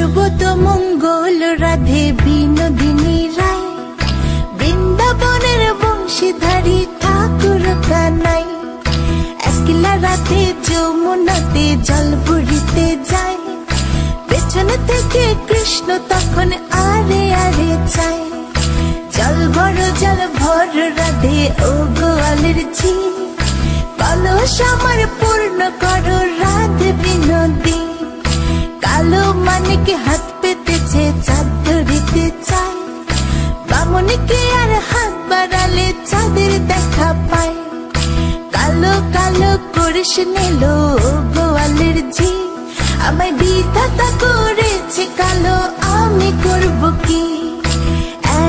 সর্বত মঙ্গল রাধে বিনোদিনী রায়, বৃন্দাবনের বংশীধারী ঠাকুর কানাই। একলা রাতে যমুনাতে জল ভরিতে যায়, পেছনে থেকে কৃষ্ণ তখন আরে আরে চায়। জল ভর রাধে ও গোয়ালের ঝি, কলস আমার পূর্ণ করো রাধে বিনোদী। কালো মানিকে হাত পেতেছে চাঁদ ধরিতে চায়, বামনিকে আর হাত বাড়ালে চাঁদের দেখা পায়। কালো কালো করিস নিল গোয়ালের ঝি, আমায় বিধাতা করেছে কালো, আমি করব কি?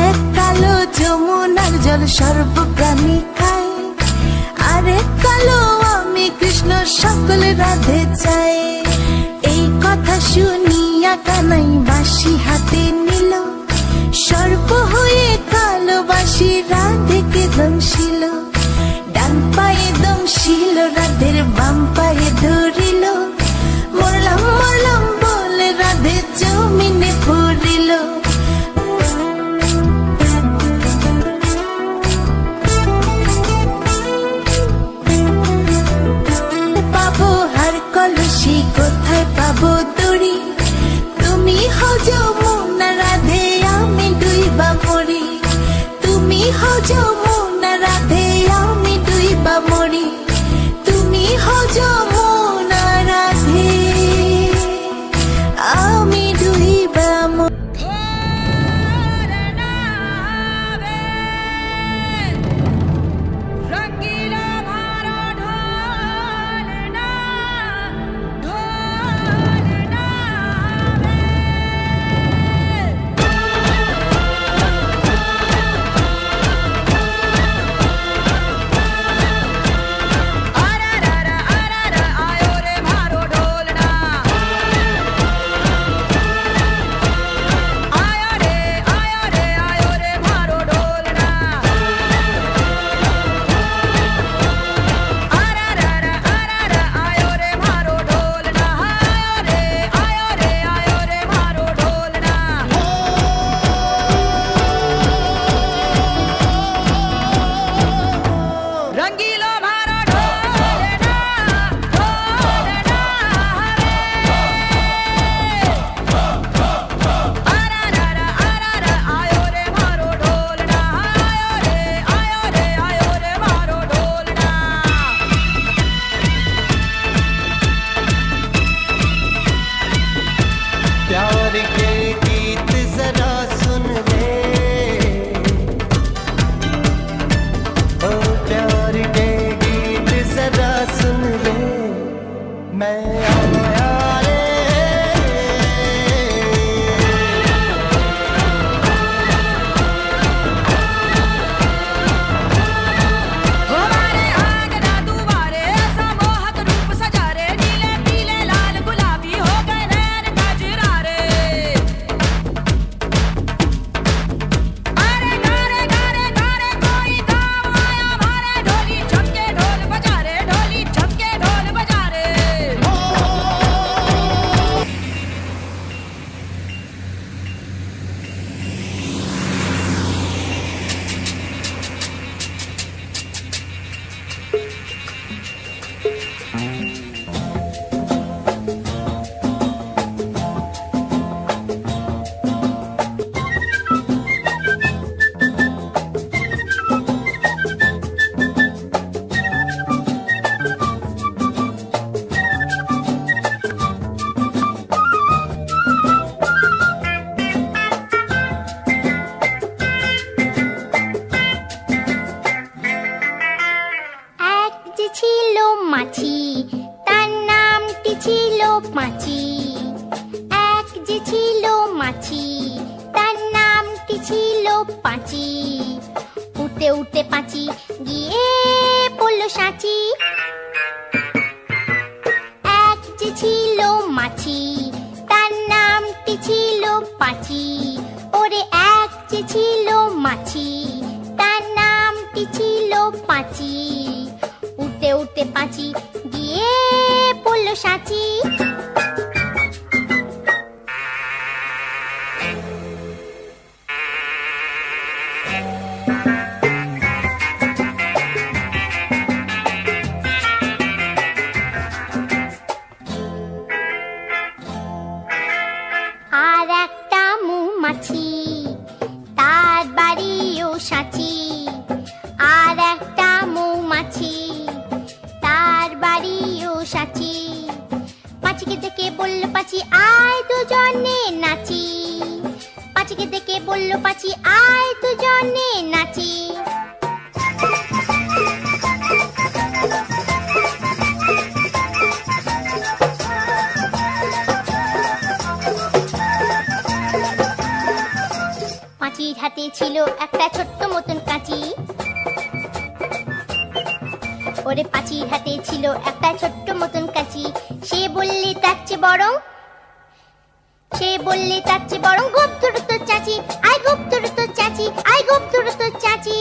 এক কালো যমুনার জল সর্বপ্রাণী খায়, আরেক কালো আমি কৃষ্ণ সকল রাধে চাই। এই কথা শুনিয়া কানাই বাঁশি হাতে নিল, সর্প হয়ে কালো বাঁশি রাধেকে দংশিল। ডান পায়ে দংশিল রাধের বাম পায়ে ধরিল, মরলাম মরলাম বলে রাধে জমিনে পড়িল। পাবো হার কলসি কোথায় পাবো দড়ি, তুমি হও যমুনা রাধে আমি ডুইবা মরি। তুমি হও যমুনা রাধে আমি ডুইবা মরি, তুমি হও যমুনা রাধে আমি ডুইবা মরি। পাঁচি আয় দুজনে নাচি। পাঁচিকে দেখে বলল পাঁচি আয় দুজনে নাচি। পাঁচির হাতে ছিল একটা ছোট্ট মতন কাঁচি। ওরে পাঁচির হাতে ছিল একটা ছোট্ট মতন কাঁচি। সে বললে তার চেয়ে বরং গোপ ধরো তোর চাচি, আয় গোপ ধরো তোর চাচি, আয় গোপ ধরো তোর চাচি।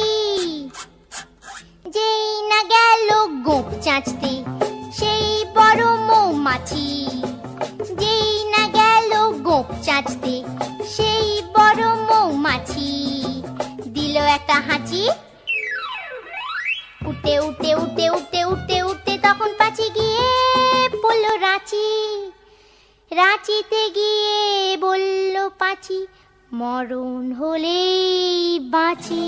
যেই না গেল গোপ চাচতে সেই বড় মৌমাছি। যেই না গেল গোপ চাচতে সেই বড় মৌমাছি। দিল একটা হাঁচি, উঠে উঠে উঠে উঠে উঠে উঠে তখন পাঁচি গিয়ে বলল রাঁচি। রাঁচিতে গিয়ে বলল পাঁচি মরণ হলেই বাঁচি।